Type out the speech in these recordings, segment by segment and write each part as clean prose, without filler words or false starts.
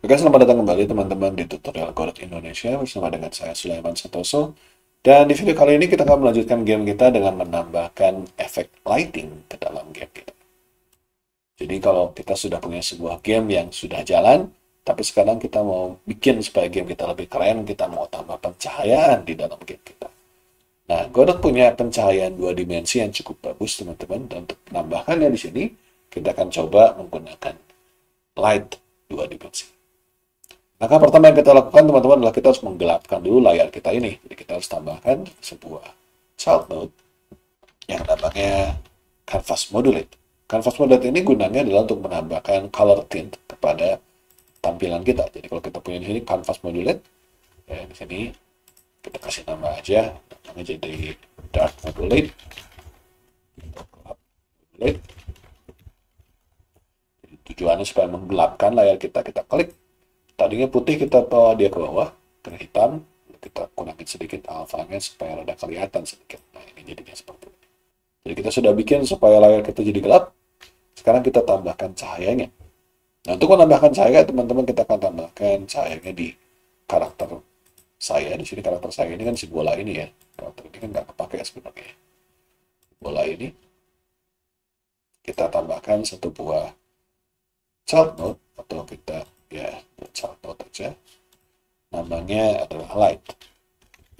Oke, selamat datang kembali teman-teman di tutorial Godot Indonesia bersama dengan saya Sulaiman Santoso. Dan di video kali ini kita akan melanjutkan game kita dengan menambahkan efek lighting ke dalam game kita. Jadi kalau kita sudah punya sebuah game yang sudah jalan, tapi sekarang kita mau bikin supaya game kita lebih keren, kita mau tambah pencahayaan di dalam game kita. Nah, Godot punya pencahayaan dua dimensi yang cukup bagus teman-teman. Dan untuk menambahkannya di sini, kita akan coba menggunakan light dua dimensi. Maka pertama yang kita lakukan teman-teman adalah kita harus menggelapkan dulu layar kita ini. Jadi kita harus tambahkan sebuah child node yang namanya canvas modulate. Canvas modulate ini gunanya adalah untuk menambahkan color tint kepada tampilan kita. Jadi kalau kita punya di sini canvas modulate, ya di sini kita kasih nama aja, namanya jadi dark modulate. Modulate. Jadi tujuannya supaya menggelapkan layar kita. Kita klik. Tadinya putih, kita bawa dia ke bawah, ke hitam, kita kurangin sedikit alfanya supaya rada kelihatan sedikit. Nah, ini jadinya seperti ini. Jadi kita sudah bikin supaya layar kita jadi gelap. Sekarang kita tambahkan cahayanya. Nah, untuk menambahkan cahaya, teman-teman, kita akan tambahkan cahayanya di karakter saya. Di sini karakter saya ini kan si bola ini ya. Karakter ini kan nggak kepake sebenarnya. Bola ini kita tambahkan satu buah child node, atau kita ya child node aja, namanya adalah light.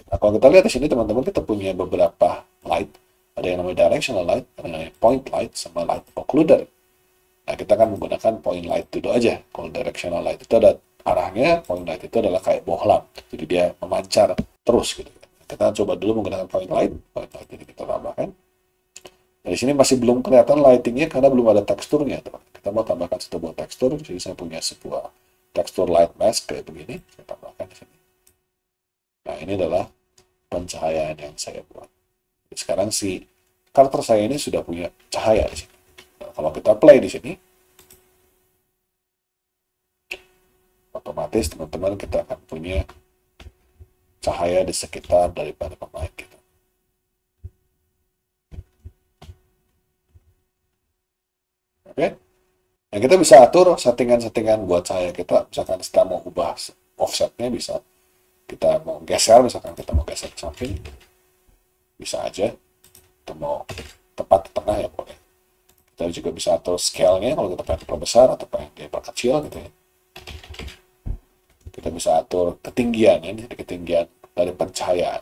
Nah, kalau kita lihat di sini teman-teman, kita punya beberapa light. Ada yang namanya directional light, ada yang namanya point light, sama light occluder. Nah, kita akan menggunakan point light dulu aja. Kalau directional light itu ada arahnya, point light itu adalah kayak bohlam, jadi dia memancar terus gitu. Kita coba dulu menggunakan point light. Point light ini kita tambahkan. Nah, di sini masih belum kelihatan lightingnya karena belum ada teksturnya, teman. Kita mau tambahkan satu buah tekstur. Jadi saya punya sebuah tekstur light mask kayak begini. Saya tambahkan di sini. Nah, ini adalah pencahayaan yang saya buat. Jadi sekarang si karakter saya ini sudah punya cahaya di sini. Nah, kalau kita play di sini, otomatis teman-teman kita akan punya cahaya di sekitar daripada pemain kita. Oke? Nah, kita bisa atur settingan-settingan buat cahaya kita. Misalkan kita mau ubah offsetnya, bisa. Kita mau geser, misalkan kita mau geser ke samping, bisa aja. Kita mau tepat di tengah ya boleh. Kita juga bisa atur scale-nya kalau kita pengen perbesar atau pengen dia perkecil gitu ya. Kita bisa atur ketinggiannya, jadi ketinggian dari pencahayaan.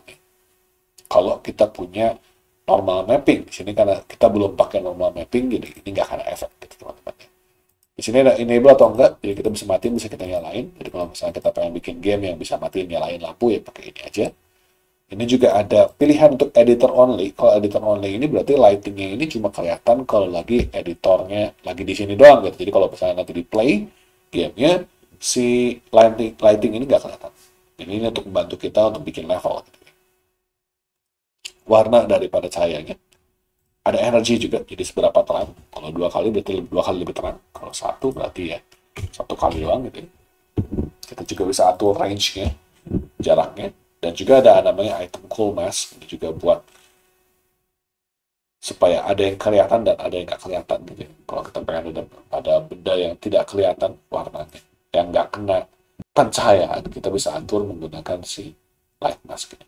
Kalau kita punya normal mapping, di sini karena kita belum pakai normal mapping, jadi ini nggak akan efek gitu teman-teman. Di sini ada enable atau enggak, jadi kita bisa matiin, bisa kita nyalain. Jadi kalau misalnya kita pengen bikin game yang bisa matiin nyalain lampu, ya pakai ini aja. Ini juga ada pilihan untuk editor only. Kalau editor only ini berarti lightingnya ini cuma kelihatan kalau lagi editornya lagi di sini doang gitu. Jadi kalau misalnya nanti di play gamenya, si lighting ini nggak kelihatan. Ini untuk membantu kita untuk bikin level. Gitu. Warna daripada cahayanya. Ada energi juga, jadi seberapa terang. Kalau 2 kali berarti 2 kali lebih terang. Kalau 1 berarti ya 1 kali doang gitu. Kita juga bisa atur range-nya, jaraknya. Dan juga ada namanya item cool mask. Ini juga buat supaya ada yang kelihatan dan ada yang nggak kelihatan gitu. Kalau kita pengen ada benda yang tidak kelihatan warnanya, yang nggak kena pencahayaan, kita bisa atur menggunakan si light mask ini.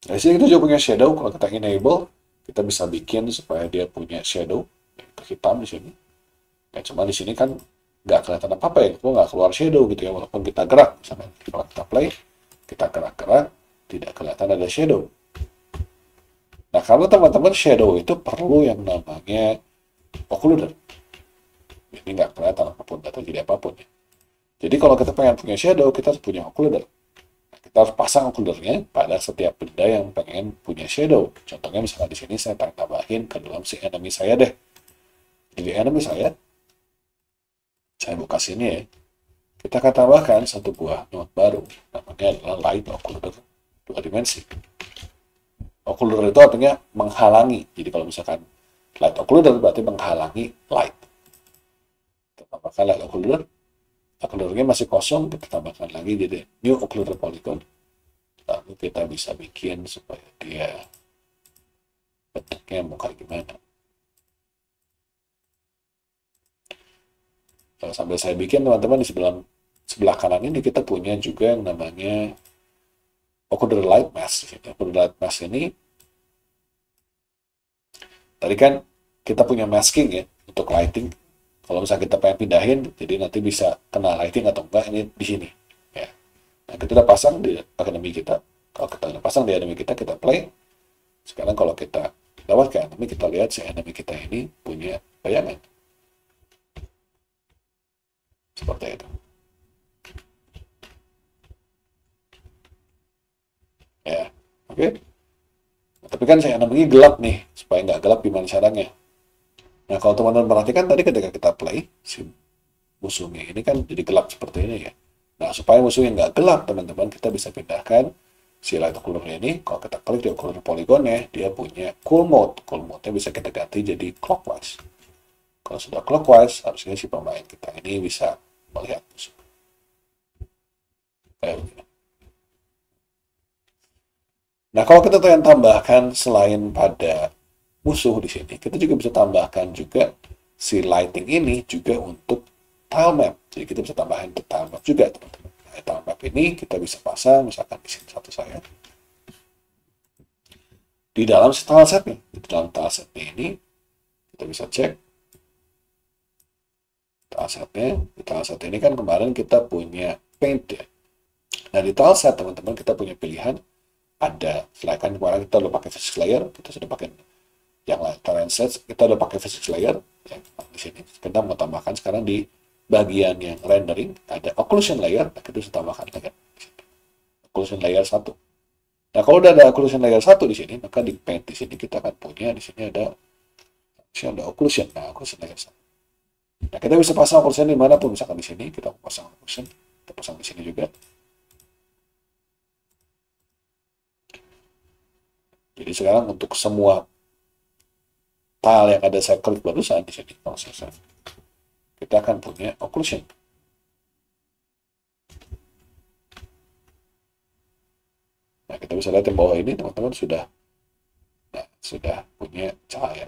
Nah, sini kita juga punya shadow. Kalau kita enable, kita bisa bikin supaya dia punya shadow hitam di sini. Ya, cuma di sini kan nggak kelihatan apa-apa ya, kok nggak keluar shadow gitu ya, walaupun kita gerak. Misalnya kalau kita play, kita gerak-gerak, tidak kelihatan ada shadow. Nah, karena teman-teman shadow itu perlu yang namanya occluder. Ini nggak kelihatan apapun atau jadi apapun ya. Jadi kalau kita pengen punya shadow, kita harus punya occluder. Kita harus pasang occludernya pada setiap benda yang pengen punya shadow. Contohnya misalnya di sini saya tambahin ke dalam si enemy saya deh. Jadi enemy saya buka sini ya. Kita akan tambahkan satu buah node baru. Namanya adalah light occluder 2 dimensi. Occluder itu artinya menghalangi. Jadi kalau misalkan light occluder berarti menghalangi light. Kita tambahkan light occluder. Occludernya masih kosong, kita tambahkan lagi jadi new occluder polygon. Lalu kita bisa bikin supaya dia bentuknya mau kayak gimana. sambil saya bikin, teman-teman, di sebelah kanan ini kita punya juga yang namanya occluder light mask. Occluder light mask ini tadi kan kita punya masking ya untuk lighting. Kalau misalnya kita pengen pindahin, jadi nanti bisa kena lighting atau enggak, ini di sini. Ya. Nah, kita udah pasang di academy kita. Kalau kita udah pasang di academy kita, kita play. Sekarang kalau kita lewat ke academy, kita lihat si academy kita ini punya bayangan. Seperti itu. Ya, oke. Nah, tapi kan saya namanya gelap nih, supaya nggak gelap gimana caranya? Nah, kalau teman-teman perhatikan tadi ketika kita play, si musuhnya ini kan jadi gelap seperti ini ya. Nah, supaya musuhnya nggak gelap, teman-teman, kita bisa pindahkan si light occluder ini. Kalau kita klik di occluder polygonnya, dia punya cool mode. Cool mode-nya bisa kita ganti jadi clockwise. Kalau sudah clockwise, harusnya si pemain kita ini bisa melihat musuh. Kayak begini. Nah, kalau kita pengen tambahkan selain pada musuh di sini, kita juga bisa tambahkan juga si lighting ini juga untuk tile map. Jadi kita bisa tambahkan untuk tile map juga, teman-teman. Nah, tile map ini kita bisa pasang, misalkan di sini satu saya. Di dalam tile setnya, di dalam tile setnya ini kita bisa cek tile setnya. Di tile set ini kan kemarin kita punya paint ya. Nah, di tile set, teman-teman, kita punya pilihan. Ada, selain kemarin kita udah pakai physics layer, kita sudah pakai yang lain, terrain sets, kita udah pakai physics layer yang di sini. Kita mau tambahkan sekarang di bagian yang rendering ada occlusion layer, kita bisa tambahkan lagi occlusion layer 1. Nah, kalau udah ada occlusion layer 1 di sini, maka di paint di sini kita akan punya di sini ada occlusion. Nah, occlusion layer 1. Nah, kita bisa pasang occlusion dimanapun, misalkan di sini kita pasang occlusion, kita pasang di sini juga. Jadi sekarang untuk semua tile yang ada saya klik barusan di sini, kita akan punya occlusion. Nah, kita bisa lihat di bawah ini, teman-teman, sudah punya cahaya.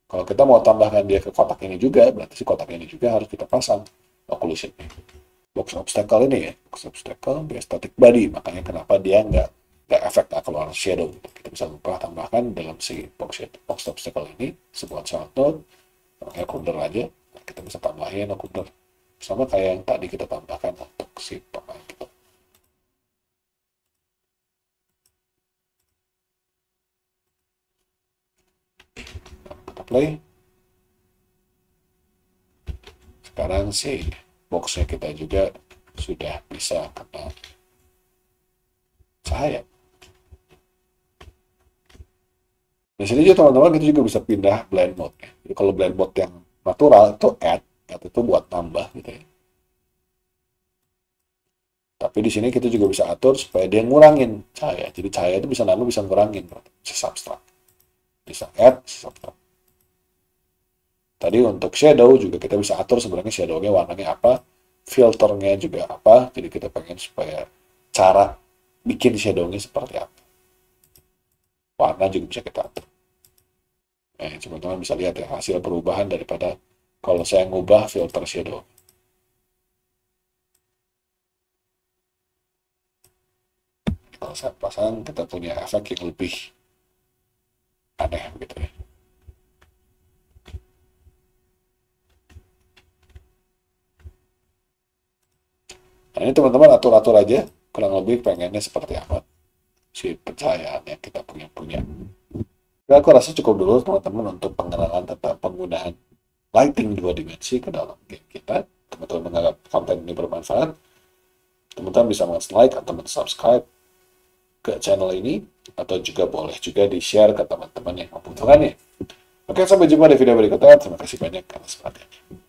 Kalau kita mau tambahkan dia ke kotak ini juga, berarti si kotak ini juga harus kita pasang occlusion. Box obstacle ini ya, box obstacle dia static body, makanya kenapa dia nggak efek keluar shadow. Kita bisa tambahkan dalam si box obstacle ini sebuah child node, namanya occluder aja. Nah, kita bisa tambahin occluder sama kayak yang tadi kita tambahkan untuk si pemain kita. Nah, kita play. Sekarang si boxnya kita juga sudah bisa kena cahaya. Di sini juga, teman-teman, kita juga bisa pindah blend mode. Jadi kalau blend mode yang natural itu add itu buat tambah gitu ya. Tapi di sini kita juga bisa atur supaya dia ngurangin cahaya. Jadi cahaya itu bisa nambah, bisa ngurangin, bisa subtract. Bisa add, bisa subtract. Tadi untuk shadow juga kita bisa atur sebenarnya shadow-nya warnanya apa, filternya juga apa. Jadi kita pengen supaya cara bikin shadow-nya seperti apa. Warna juga bisa kita atur. Teman-teman bisa lihat ya hasil perubahan daripada kalau saya ngubah filter shadow. Kalau saya pasang, kita punya efek yang lebih aneh gitu ya. Nah, ini teman-teman atur-atur aja, kurang lebih pengennya seperti apa si pencahayaan yang kita punya. Nah, aku rasa cukup dulu, teman-teman, untuk pengenalan tentang penggunaan lighting 2 dimensi ke dalam game kita. Teman-teman menganggap konten ini bermanfaat, teman-teman bisa like atau subscribe ke channel ini, atau juga boleh juga di-share ke teman-teman yang membutuhkannya. Oke, sampai jumpa di video berikutnya. Terima kasih banyak atas perhatiannya.